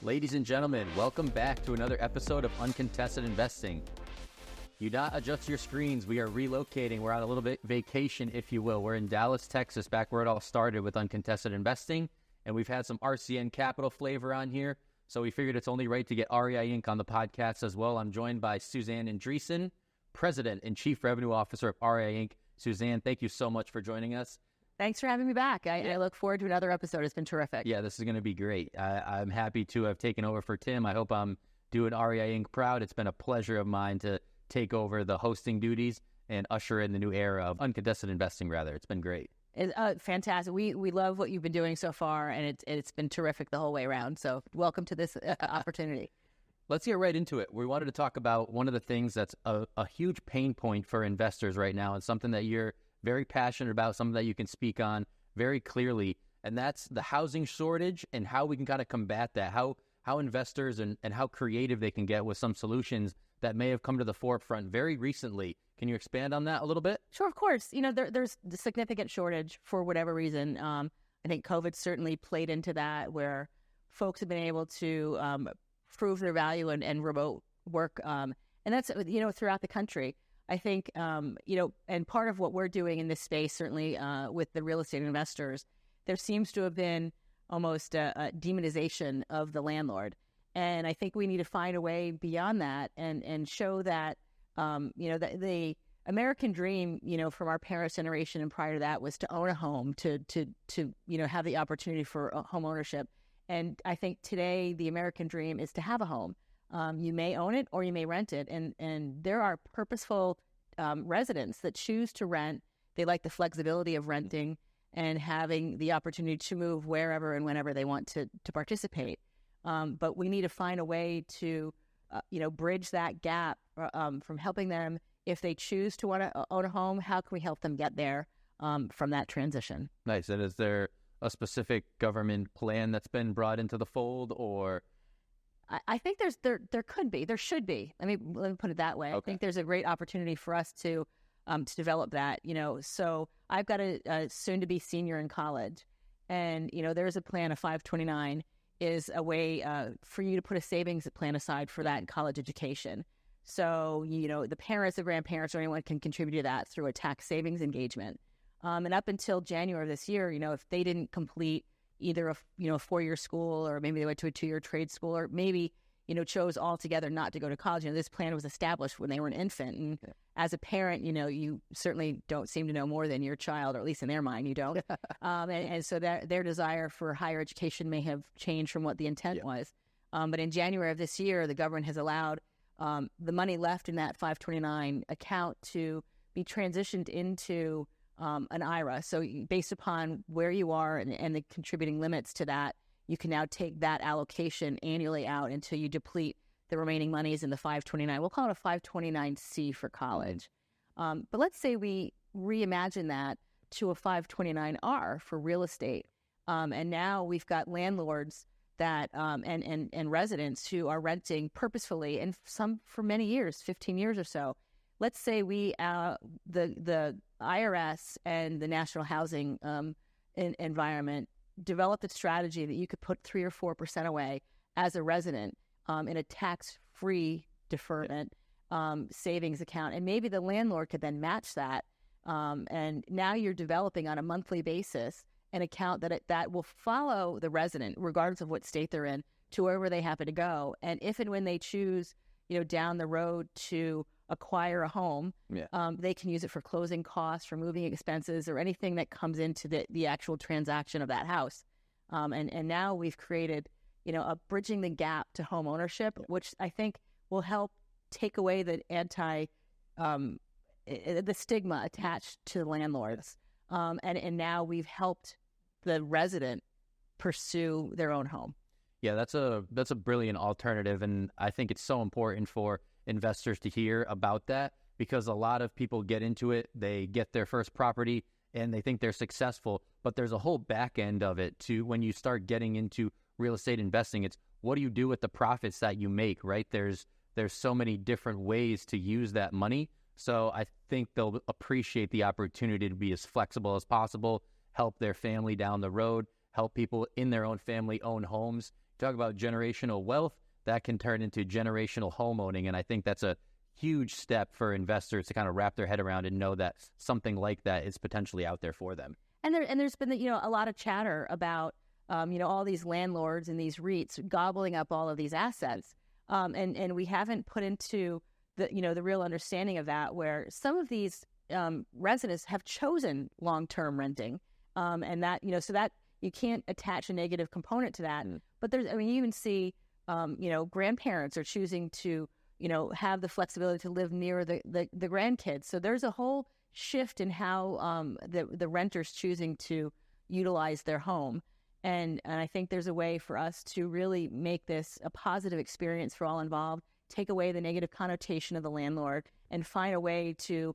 Ladies and gentlemen, welcome back to another episode of Uncontested Investing. You not adjust your screens. We are relocating. We're on a little bit vacation, if you will. We're in Dallas, Texas, back where it all started with Uncontested Investing. And we've had some RCN Capital flavor on here. So we figured it's only right to get REI Ink on the podcast as well. I'm joined by Suzanne Andresen, President and Chief Revenue Officer of REI Ink. Suzanne, thank you so much for joining us. Thanks for having me back. I look forward to another episode. It's been terrific. Yeah, this is going to be great. I'm happy to have taken over for Tim. I hope I'm doing REI Ink proud. It's been a pleasure of mine to take over the hosting duties and usher in the new era of Uncontested Investing, rather. It's been great. It's fantastic. We love what you've been doing so far, and it's been terrific the whole way around. So welcome to this opportunity. Let's get right into it. We wanted to talk about one of the things that's a huge pain point for investors right now, and something that you're very passionate about, something that you can speak on very clearly, and that's the housing shortage and how we can kind of combat that, how investors and how creative they can get with some solutions that may have come to the forefront very recently. Can you expand on that a little bit? Sure, of course. You know, there's a significant shortage for whatever reason. I think COVID certainly played into that, where folks have been able to prove their value and remote work, and that's, throughout the country. I think, and part of what we're doing in this space, certainly with the real estate investors, there seems to have been almost a demonization of the landlord. And I think we need to find a way beyond that and show that, the American dream, from our parents' generation and prior to that, was to own a home, to have the opportunity for home ownership. And I think today the American dream is to have a home. You may own it or you may rent it. And there are purposeful residents that choose to rent. They like the flexibility of renting and having the opportunity to move wherever and whenever they want to participate. But we need to find a way to, bridge that gap from helping them. If they choose to want to own a home, how can we help them get there from that transition? Nice. And is there a specific government plan that's been brought into the fold, or? I think there could be, there should be. Let me put it that way. Okay. I think there's a great opportunity for us to develop that. So I've got a soon-to-be senior in college, and there's a plan. A 529 is a way for you to put a savings plan aside for that college education. So the parents, the grandparents, or anyone can contribute to that through a tax savings engagement. And up until January of this year, if they didn't complete either a 4-year school, or maybe they went to a 2-year trade school, or maybe, chose altogether not to go to college. This plan was established when they were an infant. And as a parent, you certainly don't seem to know more than your child, or at least in their mind, you don't. And so that their desire for higher education may have changed from what the intent was. But in January of this year, the government has allowed the money left in that 529 account to be transitioned into an IRA. So based upon where you are and the contributing limits to that, you can now take that allocation annually out until you deplete the remaining monies in the 529. We'll call it a 529C for college. But let's say we reimagine that to a 529R for real estate. And now we've got landlords that and residents who are renting purposefully, and some for many years, 15 years or so. Let's say we the IRS and the National Housing Environment developed a strategy that you could put 3 or 4% away as a resident in a tax-free deferment savings account, and maybe the landlord could then match that. And now you're developing on a monthly basis an account that will follow the resident, regardless of what state they're in, to wherever they happen to go. And if and when they choose, down the road to acquire a home, they can use it for closing costs, for moving expenses, or anything that comes into the actual transaction of that house. And now we've created, a bridging the gap to home ownership, which I think will help take away the the stigma attached to landlords. And now we've helped the resident pursue their own home. Yeah, that's a brilliant alternative, and I think it's so important for investors to hear about that, because a lot of people get into it, they get their first property, and they think they're successful, but there's a whole back end of it too. When you start getting into real estate investing, it's what do you do with the profits that you make, right? There's so many different ways to use that money. So I think they'll appreciate the opportunity to be as flexible as possible, help their family down the road, help people in their own family own homes. talk about generational wealth, that can turn into generational homeowning. And I think that's a huge step for investors to kind of wrap their head around and know that something like that is potentially out there for them. And there's been a lot of chatter about all these landlords and these REITs gobbling up all of these assets, and we haven't put into the real understanding of that, where some of these residents have chosen long-term renting, and that so that you can't attach a negative component to that. But you even see grandparents are choosing to have the flexibility to live near the grandkids. So there's a whole shift in how the renters choosing to utilize their home. And I think there's a way for us to really make this a positive experience for all involved, take away the negative connotation of the landlord, and find a way to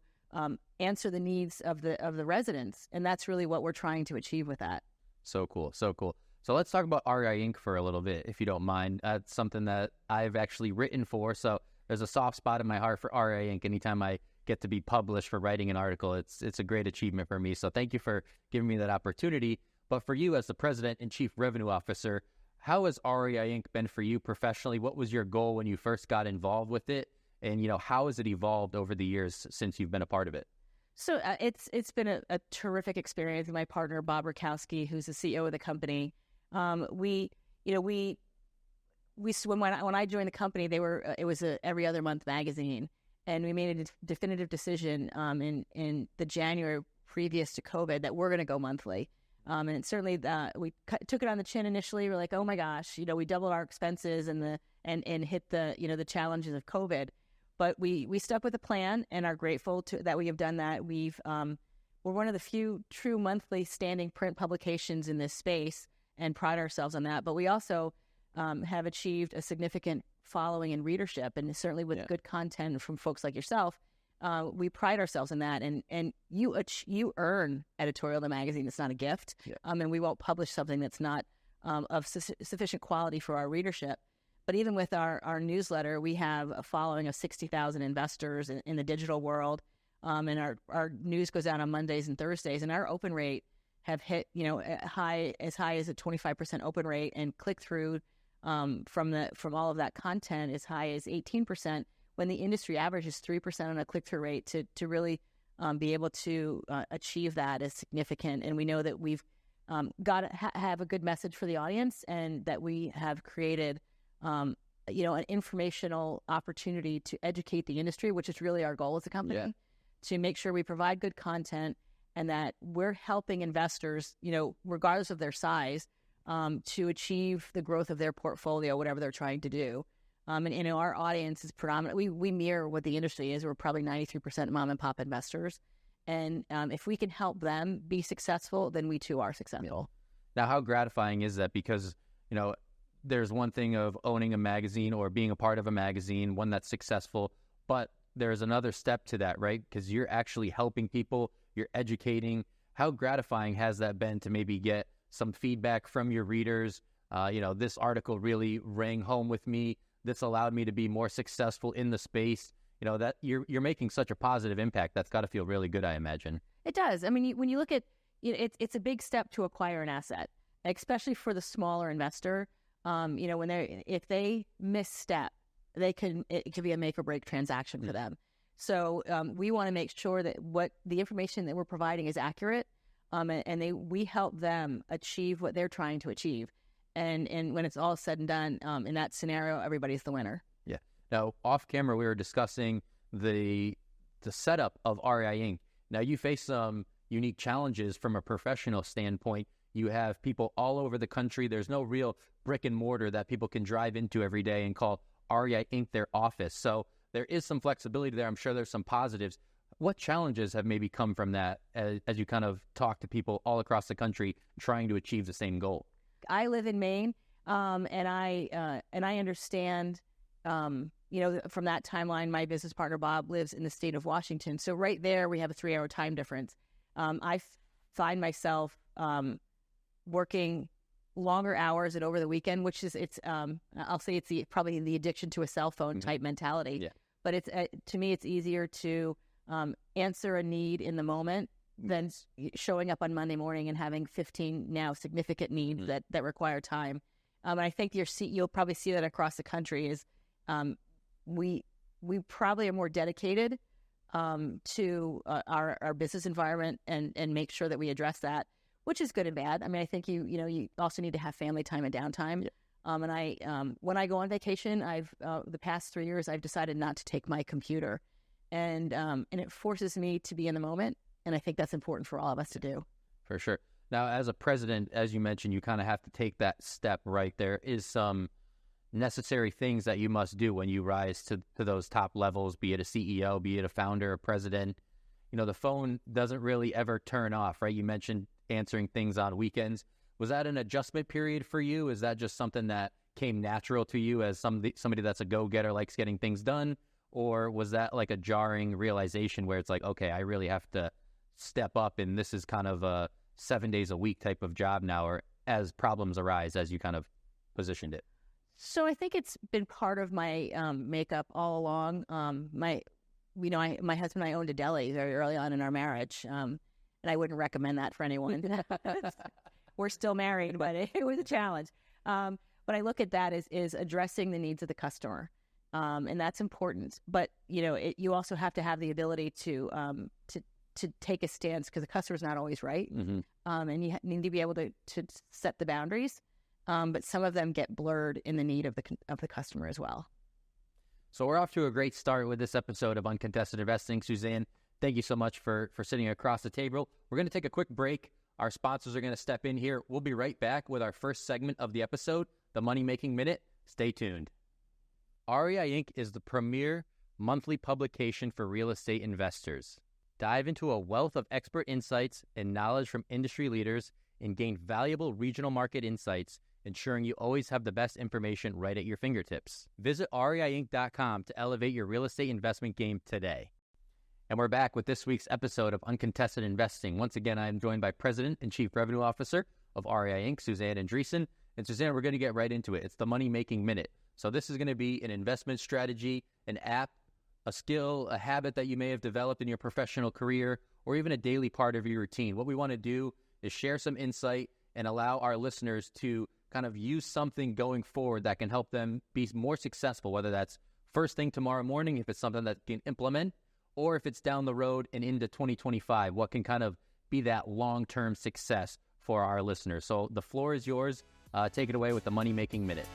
answer the needs of the residents. And that's really what we're trying to achieve with that. So cool. So cool. So let's talk about REI Ink for a little bit, if you don't mind. That's something that I've actually written for. So there's a soft spot in my heart for REI Ink. Anytime I get to be published for writing an article, it's a great achievement for me. So thank you for giving me that opportunity. But for you as the president and chief revenue officer, how has REI Ink been for you professionally? What was your goal when you first got involved with it? And, how has it evolved over the years since you've been a part of it? So it's been a terrific experience. My partner, Bob Rakowski, who's the CEO of the company, when I joined the company, it was a every other month magazine, and we made a definitive decision in the January previous to COVID that we're going to go monthly. And certainly we took it on the chin initially. We're like, oh my gosh, we doubled our expenses and hit the challenges of COVID. But we stuck with the plan and are grateful that we have done that. We're one of the few true monthly standing print publications in this space and pride ourselves on that. But we also have achieved a significant following and readership, and certainly with good content from folks like yourself. We pride ourselves in that, and you earn editorial in the magazine. It's not a gift, and we won't publish something that's not of sufficient quality for our readership. But even with our newsletter, we have a following of 60,000 investors in the digital world, and our news goes out on Mondays and Thursdays, and our open rate have hit as high as a 25% open rate, and click through from all of that content as high as 18%. When the industry average is 3% on a click-through rate, to really be able to achieve that is significant. And we know that we've got to have a good message for the audience, and that we have created, an informational opportunity to educate the industry, which is really our goal as a company, to make sure we provide good content, and that we're helping investors, regardless of their size, to achieve the growth of their portfolio, whatever they're trying to do. And our audience is predominantly, we mirror what the industry is. We're probably 93% mom and pop investors. And if we can help them be successful, then we too are successful. Now, how gratifying is that? Because, there's one thing of owning a magazine or being a part of a magazine, one that's successful, but there's another step to that, right? Because you're actually helping people, you're educating. How gratifying has that been to maybe get some feedback from your readers? This article really rang home with me. This allowed me to be more successful in the space. That you're making such a positive impact. That's got to feel really good, I imagine. It does. I mean, when you look at it's a big step to acquire an asset, especially for the smaller investor. If they misstep, it can be a make or break transaction for them. So we want to make sure that what the information that we're providing is accurate, and we help them achieve what they're trying to achieve. And when it's all said and done, in that scenario, everybody's the winner. Yeah. Now, off camera, we were discussing the setup of REI Ink. Now, you face some unique challenges from a professional standpoint. You have people all over the country. There's no real brick and mortar that people can drive into every day and call REI Ink their office. So there is some flexibility there. I'm sure there's some positives. What challenges have maybe come from that as you kind of talk to people all across the country trying to achieve the same goal? I live in Maine, and I understand, from that timeline, my business partner, Bob, lives in the state of Washington. So right there, we have a 3-hour time difference. I find myself working longer hours and over the weekend, which is, I'll say it's probably the addiction to a cell phone type mentality. Yeah. But to me, it's easier to answer a need in the moment than showing up on Monday morning and having 15 now significant needs that require time. And I think you'll probably see that across the country is we probably are more dedicated to our business environment and make sure that we address that, which is good and bad. I mean, I think you also need to have family time and downtime. And I when I go on vacation, the past 3 years I've decided not to take my computer, and it forces me to be in the moment. And I think that's important for all of us to do. For sure. Now, as a president, as you mentioned, you kind of have to take that step, right? There is some necessary things that you must do when you rise to those top levels, be it a CEO, be it a founder, a president. The phone doesn't really ever turn off, right? You mentioned answering things on weekends. Was that an adjustment period for you? Is that just something that came natural to you as somebody that's a go-getter, likes getting things done? Or was that like a jarring realization where it's like, okay, I really have to step up and this is kind of a 7 days a week type of job now, or as problems arise, as you kind of positioned it? So I think it's been part of my makeup all along. My husband and I owned a deli very early on in our marriage, and I wouldn't recommend that for anyone. We're still married, but it was a challenge. But I look at that as addressing the needs of the customer, and that's important. But you also have to have the ability to take a stance, because the customer's not always right, and you need to be able to set the boundaries. But some of them get blurred in the need of the customer as well. So we're off to a great start with this episode of Uncontested Investing. Suzanne, thank you so much for sitting across the table. We're going to take a quick break. Our sponsors are going to step in here. We'll be right back with our first segment of the episode, the Money Making Minute. Stay tuned. REI Ink is the premier monthly publication for real estate investors. Dive into a wealth of expert insights and knowledge from industry leaders and gain valuable regional market insights, ensuring you always have the best information right at your fingertips. Visit reiink.com to elevate your real estate investment game today. And we're back with this week's episode of Uncontested Investing. Once again, I am joined by President and Chief Revenue Officer of REI Ink, Suzanne Andresen. And Suzanne, we're going to get right into it. It's the Money Making Minute. So this is going to be an investment strategy, an app, a skill, a habit that you may have developed in your professional career, or even a daily part of your routine. What we want to do is share some insight and allow our listeners to kind of use something going forward that can help them be more successful, whether that's first thing tomorrow morning, if it's something that can implement, or if it's down the road and into 2025, what can kind of be that long-term success for our listeners. So the floor is yours. Take it away with the Money Making Minute.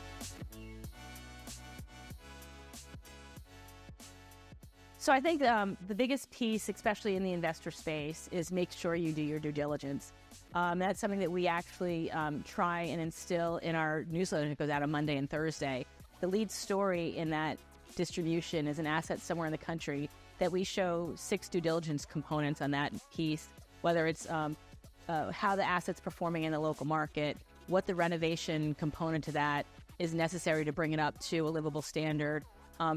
So I think the biggest piece, especially in the investor space, is make sure you do your due diligence. That's something that we actually try and instill in our newsletter that goes out on Monday and Thursday. The lead story in that distribution is an asset somewhere in the country that we show 6 due diligence components on that piece, whether it's how the asset's performing in the local market, what the renovation component to that is necessary to bring it up to a livable standard,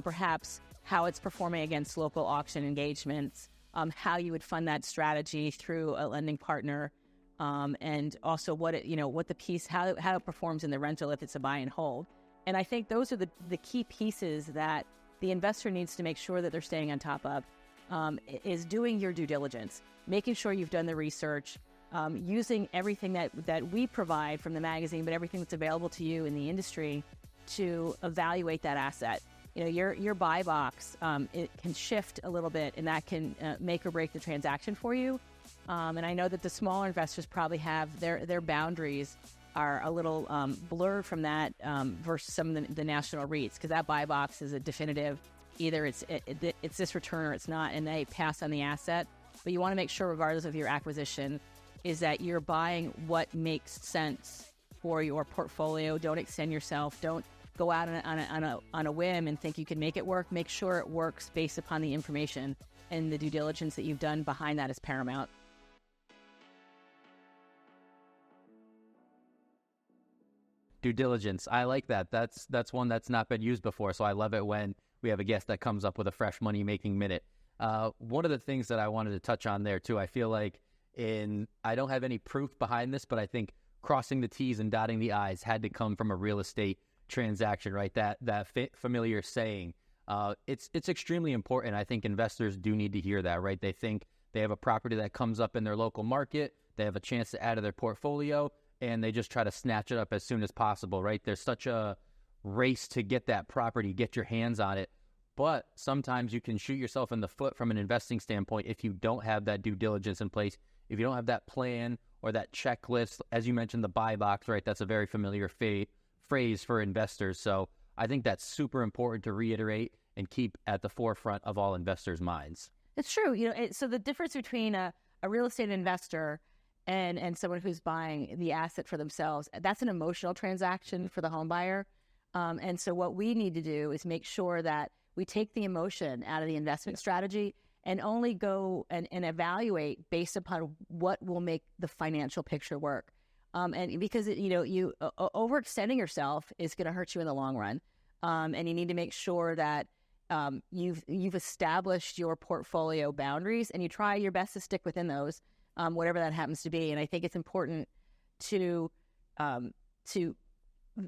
perhaps how it's performing against local auction engagements, how you would fund that strategy through a lending partner, and also what the piece, how it performs in the rental if it's a buy and hold. And I think those are the key pieces that the investor needs to make sure that they're staying on top of, is doing your due diligence, making sure you've done the research, using everything that we provide from the magazine, but everything that's available to you in the industry to evaluate that asset. Your buy box, it can shift a little bit, and that can make or break the transaction for you. And I know that the smaller investors probably have their boundaries are a little blurred from that versus some of the national REITs, because that buy box is a definitive, either it's this return or it's not, and they pass on the asset. But you want to make sure, regardless of your acquisition, is that you're buying what makes sense for your portfolio. Don't extend yourself. Don't go out on a whim and think you can make it work. Make sure it works based upon the information, and the due diligence that you've done behind that is paramount. Due diligence. I like that. That's one that's not been used before. So I love it when we have a guest that comes up with a fresh money making minute. One of the things that I wanted to touch on there too, I feel like I don't have any proof behind this, but I think crossing the T's and dotting the I's had to come from a real estate transaction, right? That familiar saying. It's extremely important. I think investors do need to hear that, right? They think they have a property that comes up in their local market. They have a chance to add to their portfolio. and they just try to snatch it up as soon as possible, right? There's such a race to get that property, get your hands on it. But sometimes you can shoot yourself in the foot from an investing standpoint if you don't have that due diligence in place, if you don't have that plan or that checklist. As you mentioned, the buy box, right? That's a very familiar phrase for investors. So I think that's super important to reiterate and keep at the forefront of all investors' minds. It's true. So the difference between a real estate investor and someone who's buying the asset for themselves, that's an emotional transaction for the home buyer. And so what we need to do is make sure that we take the emotion out of the investment strategy and only go and evaluate based upon what will make the financial picture work. And because, you overextending yourself is going to hurt you in the long run. And you need to make sure that you've established your portfolio boundaries and you try your best to stick within those, whatever that happens to be. And I think it's important to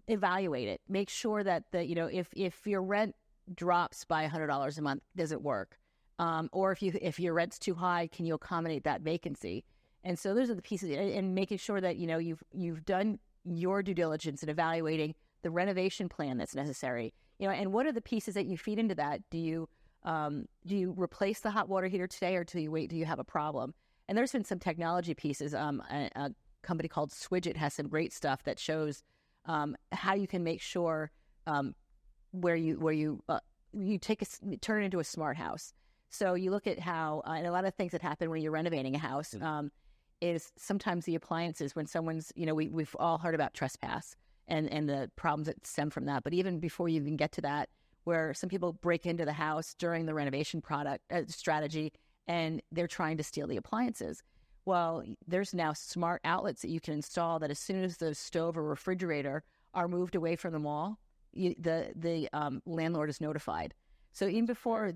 evaluate it. Make sure that if your rent drops by $100 a month, does it work? Or if your rent's too high, can you accommodate that vacancy? And so those are the pieces, and making sure that you've done your due diligence in evaluating the renovation plan that's necessary. And what are the pieces that you feed into that? Do you replace the hot water heater today, or do you have a problem? And there's been some technology pieces. A company called Swidget has some great stuff that shows how you can make sure where you turn it into a smart house. So you look at how, and a lot of things that happen when you're renovating a house is sometimes the appliances, when someone's, we've all heard about trespass and the problems that stem from that. But even before you even get to that, where some people break into the house during the renovation strategy and they're trying to steal the appliances. Well, there's now smart outlets that you can install that as soon as the stove or refrigerator are moved away from the wall, the landlord is notified. So even before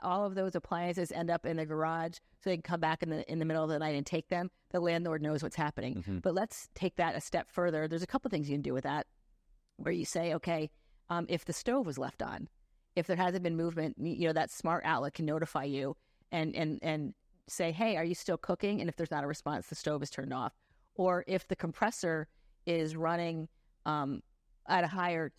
all of those appliances end up in the garage, so they can come back in the middle of the night and take them, the landlord knows what's happening. Mm-hmm. But let's take that a step further. There's a couple things you can do with that, where you say, okay, if the stove was left on, if there hasn't been movement, that smart outlet can notify you and say, hey, are you still cooking? And if there's not a response, the stove is turned off. Or if the compressor is running at a higher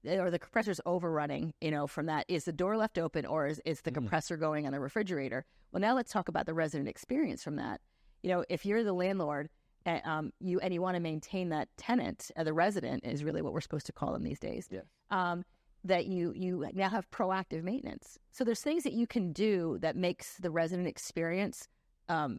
or the compressor's overrunning, from that, is the door left open, or is the compressor going on the refrigerator? Well, now let's talk about the resident experience from that. If you're the landlord and you want to maintain that tenant, the resident is really what we're supposed to call them these days. Yeah. That you now have proactive maintenance. So there's things that you can do that makes the resident experience a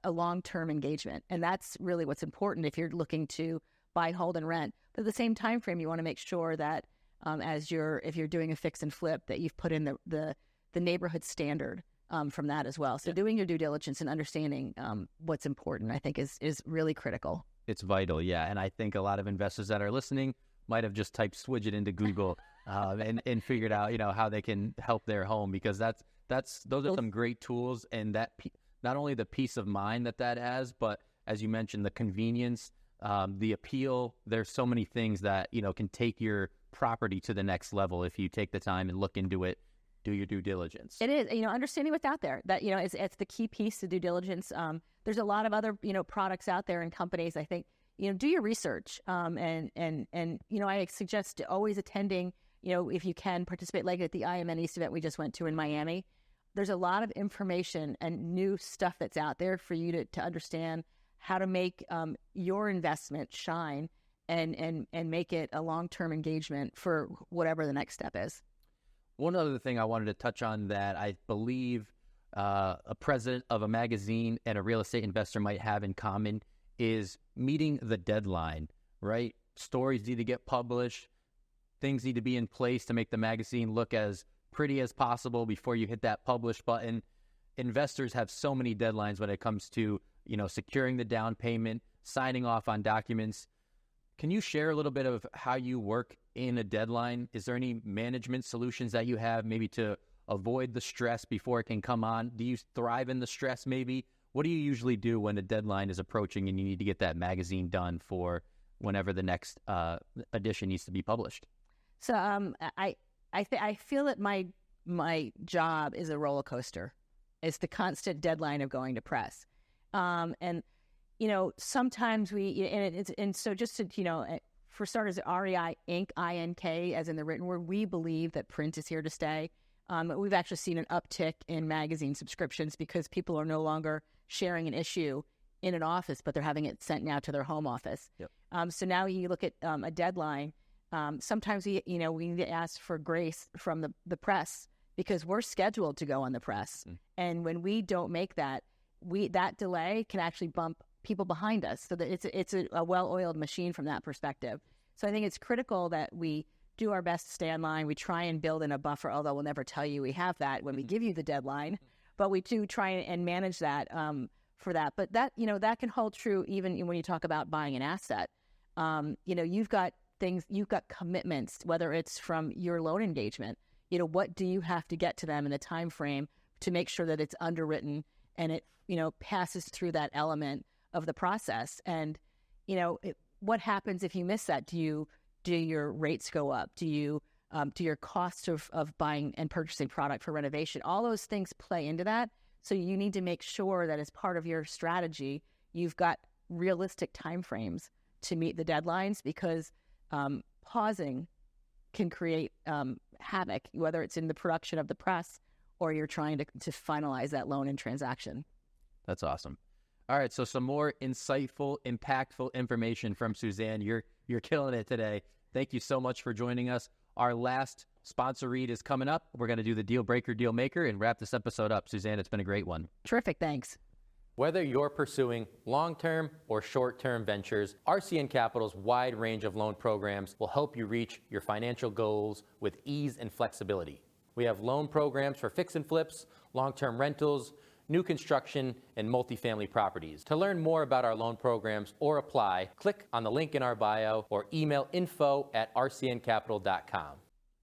long-term engagement. And that's really what's important if you're looking to buy, hold, and rent. But at the same time frame, you want to make sure that if you're doing a fix and flip, that you've put in the neighborhood standard from that as well. So doing your due diligence and understanding what's important, I think, is really critical. It's vital, yeah. And I think a lot of investors that are listening might have just typed Swidget into Google and figured out, how they can help their home, because those are some great tools, and that not only the peace of mind that has, but as you mentioned, the convenience, the appeal. There's so many things that can take your property to the next level if you take the time and look into it, do your due diligence. It is, understanding what's out there. That it's the key piece to due diligence. There's a lot of other products out there and companies. I think do your research. And I suggest always attending. If you can participate, like at the IMN East event we just went to in Miami. There's a lot of information and new stuff that's out there for you to understand how to make your investment shine and make it a long-term engagement for whatever the next step is. One other thing I wanted to touch on that I believe a president of a magazine and a real estate investor might have in common is meeting the deadline, right? Stories need to get published. Things need to be in place to make the magazine look as pretty as possible before you hit that publish button. Investors have so many deadlines when it comes to securing the down payment, signing off on documents. Can you share a little bit of how you work in a deadline? Is there any management solutions that you have maybe to avoid the stress before it can come on? Do you thrive in the stress maybe? What do you usually do when a deadline is approaching and you need to get that magazine done for whenever the next edition needs to be published? So I feel that my job is a roller coaster. It's the constant deadline of going to press. And sometimes so just to, for starters, REI Ink, INK, as in the written word, we believe that print is here to stay. We've actually seen an uptick in magazine subscriptions because people are no longer sharing an issue in an office, but they're having it sent now to their home office. Yep. So now you look at a deadline. Sometimes we need to ask for grace from the press because we're scheduled to go on the press. And when we don't make that, that delay can actually bump people behind us. So that it's a well-oiled machine from that perspective. So I think it's critical that we do our best to stay on line. We try and build in a buffer, although we'll never tell you we have that when we give you the deadline. But we do try and manage that for that. But that, that can hold true even when you talk about buying an asset. You've got commitments, whether it's from your loan engagement. What do you have to get to them in the time frame to make sure that it's underwritten and it, passes through that element of the process? And, what happens if you miss that? Do your rates go up? Do your cost of buying and purchasing product for renovation? All those things play into that. So you need to make sure that as part of your strategy, you've got realistic timeframes to meet the deadlines, because pausing can create havoc, whether it's in the production of the press or you're trying to finalize that loan and transaction. That's awesome. All right, so some more insightful, impactful information from Suzanne. You're killing it today. Thank you so much for joining us. Our last sponsor read is coming up. We're going to do the deal breaker, deal maker, and wrap this episode up. Suzanne, it's been a great one. Terrific, thanks. Whether you're pursuing long-term or short-term ventures, RCN Capital's wide range of loan programs will help you reach your financial goals with ease and flexibility. We have loan programs for fix and flips, long-term rentals, new construction, and multifamily properties. To learn more about our loan programs or apply, click on the link in our bio or email info@rcncapital.com.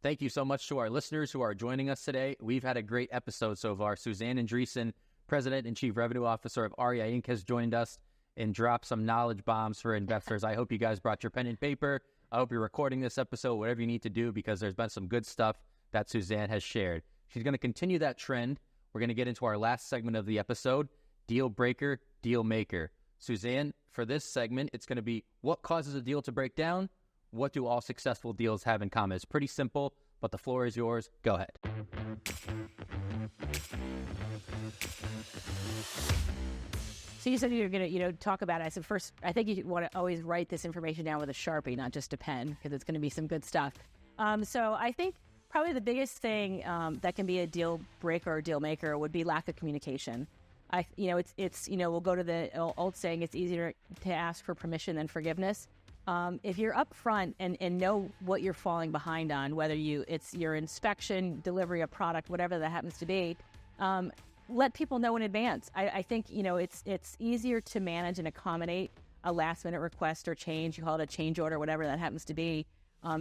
Thank you so much to our listeners who are joining us today. We've had a great episode so far. Suzanne Andresen, President and Chief Revenue Officer of REI Ink, has joined us and dropped some knowledge bombs for investors. I hope you guys brought your pen and paper. I hope you're recording this episode, whatever you need to do, because there's been some good stuff that Suzanne has shared. She's going to continue that trend. We're going to get into our last segment of the episode, Deal Breaker, Deal Maker. Suzanne, for this segment, it's going to be what causes a deal to break down? What do all successful deals have in common? It's pretty simple, but the floor is yours. Go ahead. So you said you're going to, talk about it. I said first, I think you want to always write this information down with a Sharpie, not just a pen, because it's going to be some good stuff. So I think probably the biggest thing that can be a deal breaker or deal maker would be lack of communication. We'll go to the old saying, it's easier to ask for permission than forgiveness. If you're upfront and know what you're falling behind on, whether it's your inspection, delivery of product, whatever that happens to be, let people know in advance. I think, it's easier to manage and accommodate a last minute request or change. You call it a change order, whatever that happens to be.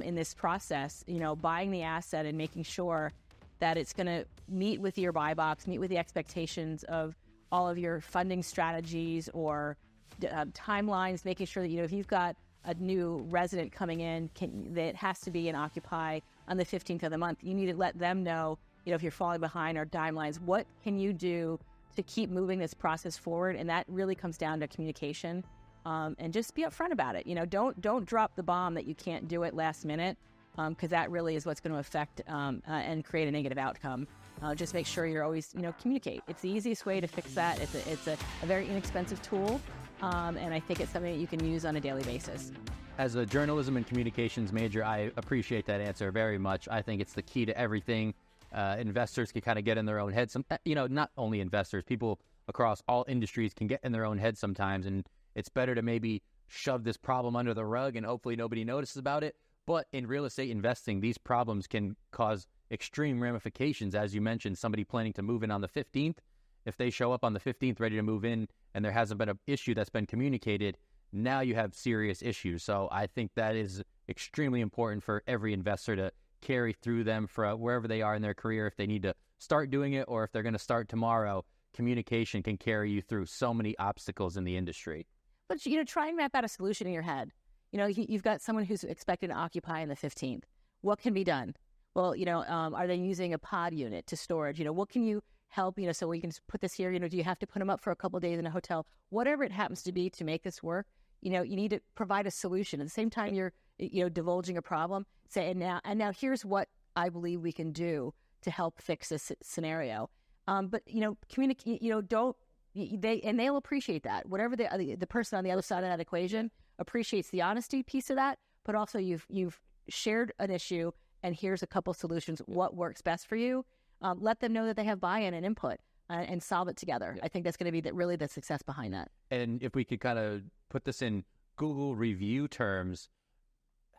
In this process, buying the asset and making sure that it's going to meet with your buy box, meet with the expectations of all of your funding strategies or timelines, making sure that, if you've got a new resident coming in that has to be and occupy on the 15th of the month, you need to let them know, if you're falling behind our timelines, what can you do to keep moving this process forward? And that really comes down to communication. And just be upfront about it. Don't drop the bomb that you can't do it last minute, because that really is what's going to affect and create a negative outcome. Just make sure you're always, communicate. It's the easiest way to fix that. It's a very inexpensive tool, and I think it's something that you can use on a daily basis. As a journalism and communications major, I appreciate that answer very much. I think it's the key to everything. Investors can kind of get in their own head. Not only investors, people across all industries can get in their own head sometimes, and it's better to maybe shove this problem under the rug and hopefully nobody notices about it. But in real estate investing, these problems can cause extreme ramifications. As you mentioned, somebody planning to move in on the 15th, if they show up on the 15th ready to move in and there hasn't been an issue that's been communicated, now you have serious issues. So I think that is extremely important for every investor to carry through them for wherever they are in their career. If they need to start doing it or if they're going to start tomorrow, communication can carry you through so many obstacles in the industry. But, try and map out a solution in your head. You've got someone who's expected to occupy on the 15th. What can be done? Well, are they using a pod unit to storage? help, so we can put this here, do you have to put them up for a couple of days in a hotel? Whatever it happens to be to make this work, you need to provide a solution. At the same time you're, divulging a problem, say, and now here's what I believe we can do to help fix this scenario. But, communicate, they'll appreciate that. Whatever the person on the other side of that equation appreciates the honesty piece of that, but also you've shared an issue and here's a couple solutions. What works best for you? Let them know that they have buy-in and input and solve it together. I think that's going to be really the success behind that. And if we could kind of put this in Google review terms,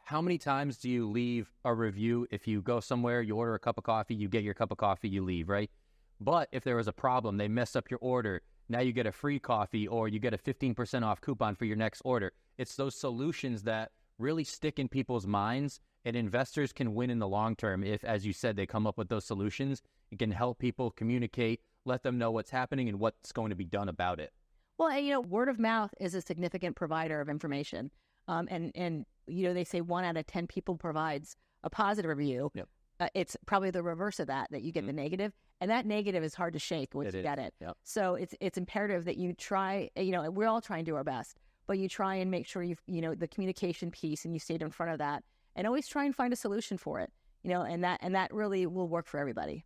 how many times do you leave a review? If you go somewhere, you order a cup of coffee, you get your cup of coffee, you leave, right? But if there was a problem, they messed up your order, now you get a free coffee or you get a 15% off coupon for your next order. It's those solutions that really stick in people's minds, and investors can win in the long term if, as you said, they come up with those solutions. It can help people communicate, let them know what's happening and what's going to be done about it. Well, word of mouth is a significant provider of information. And they say 1 out of 10 people provides a positive review. Yep. It's probably the reverse of that you get the negative. And that negative is hard to shake once you get it. Yep. So it's imperative that you try, and we're all trying to do our best, but you try and make sure the communication piece and you stayed in front of that and always try and find a solution for it, and that really will work for everybody.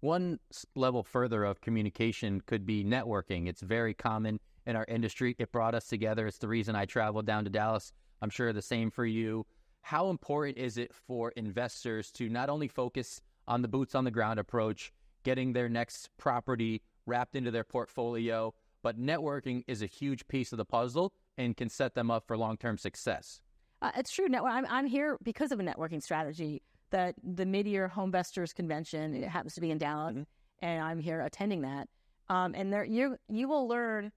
One level further of communication could be networking. It's very common in our industry. It brought us together. It's the reason I traveled down to Dallas. I'm sure the same for you. How important is it for investors to not only focus on the boots on the ground approach, getting their next property wrapped into their portfolio, but networking is a huge piece of the puzzle and can set them up for long-term success? It's true. I'm here because of a networking strategy. The mid-year Home Investors Convention, it happens to be in Dallas, and I'm here attending that. And there you will learn,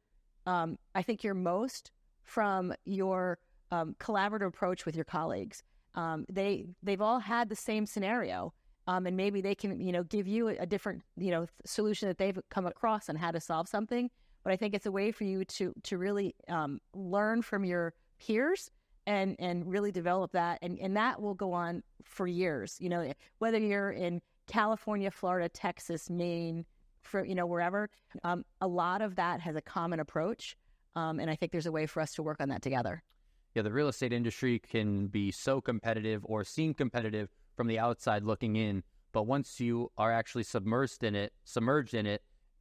I think, your most from your collaborative approach with your colleagues. They've all had the same scenario, and maybe they can give you a different solution that they've come across on how to solve something. But I think it's a way for you to really learn from your peers and really develop that, and that will go on for years. Whether you're in California, Florida, Texas, Maine, wherever, a lot of that has a common approach, and I think there's a way for us to work on that together. Yeah, the real estate industry can be so competitive or seem competitive from the outside looking in, but once you are actually submerged in it,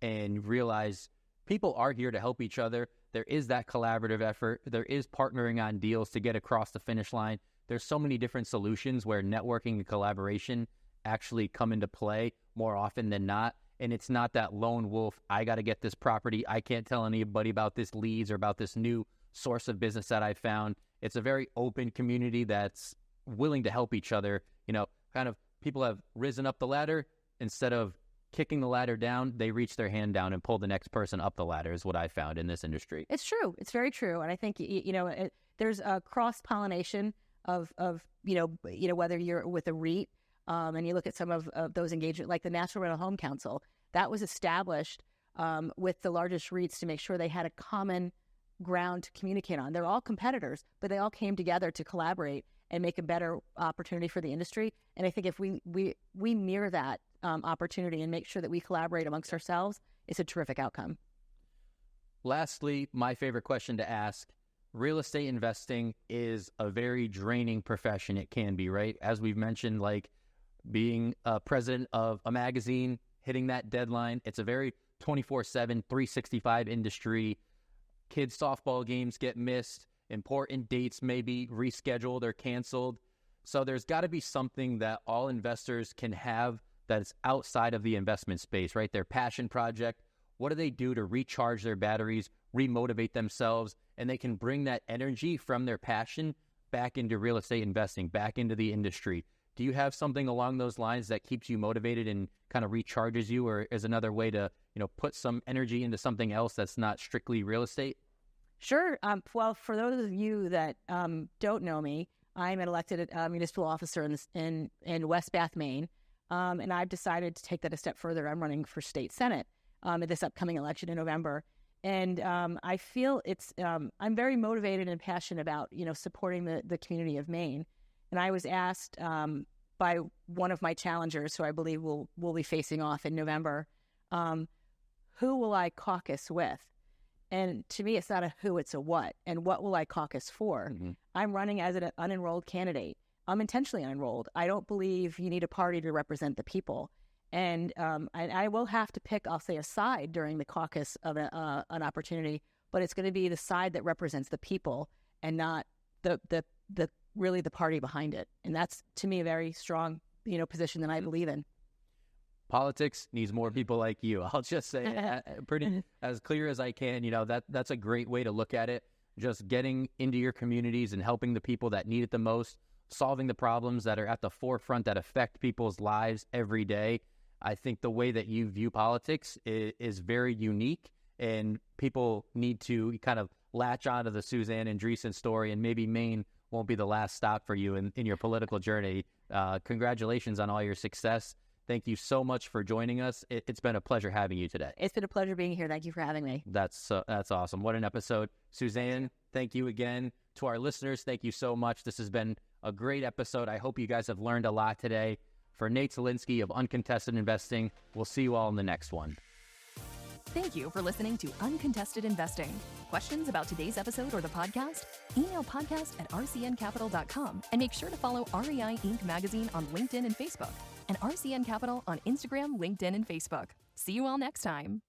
and realize people are here to help each other, there is that collaborative effort. There is partnering on deals to get across the finish line. There's so many different solutions where networking and collaboration actually come into play more often than not. And it's not that lone wolf, I got to get this property, I can't tell anybody about this leads or about this new source of business that I found. It's a very open community that's willing to help each other. Kind of people have risen up the ladder. Instead of kicking the ladder down, they reach their hand down and pull the next person up the ladder is what I found in this industry. It's true. It's very true. And I think, there's a cross-pollination of whether you're with a REIT, and you look at some of those engagements, like the National Rental Home Council, that was established with the largest REITs to make sure they had a common ground to communicate on. They're all competitors, but they all came together to collaborate and make a better opportunity for the industry. And I think if we mirror that opportunity and make sure that we collaborate amongst ourselves, it's a terrific outcome. Lastly, my favorite question to ask, real estate investing is a very draining profession. It can be, right? As we've mentioned, like being a president of a magazine, hitting that deadline, it's a very 24/7, 365 industry. Kids' softball games get missed. Important dates may be rescheduled or canceled. So there's got to be something that all investors can have that's outside of the investment space, right? Their passion project. What do they do to recharge their batteries, remotivate themselves, and they can bring that energy from their passion back into real estate investing, back into the industry? Do you have something along those lines that keeps you motivated and kind of recharges you, or is another way to, put some energy into something else that's not strictly real estate? Sure. Well, for those of you that don't know me, I'm an elected municipal officer in West Bath, Maine, and I've decided to take that a step further. I'm running for state senate at this upcoming election in November, and I feel I'm very motivated and passionate about supporting the community of Maine. And I was asked by one of my challengers, who I believe will be facing off in November, Who will I caucus with? And to me, it's not a who, it's a what. And what will I caucus for? Mm-hmm. I'm running as an unenrolled candidate. I'm intentionally unenrolled. I don't believe you need a party to represent the people. And I will have to pick, I'll say, a side during the caucus of an opportunity, but it's going to be the side that represents the people and not the really the party behind it. And that's, to me, a very strong, position that I believe in. Politics needs more people like you. I'll just say pretty as clear as I can. That's a great way to look at it. Just getting into your communities and helping the people that need it the most, solving the problems that are at the forefront that affect people's lives every day. I think the way that you view politics is very unique, and people need to kind of latch onto the Suzanne Andresen story, and maybe Maine won't be the last stop for you in your political journey. Congratulations on all your success. Thank you so much for joining us. It's been a pleasure having you today. It's been a pleasure being here. Thank you for having me. That's awesome. What an episode. Suzanne, thank you again. To our listeners, thank you so much. This has been a great episode. I hope you guys have learned a lot today. For Nate Zielinski of Uncontested Investing, we'll see you all in the next one. Thank you for listening to Uncontested Investing. Questions about today's episode or the podcast? Email podcast@rcncapital.com and make sure to follow REI Ink magazine on LinkedIn and Facebook, and RCN Capital on Instagram, LinkedIn, and Facebook. See you all next time.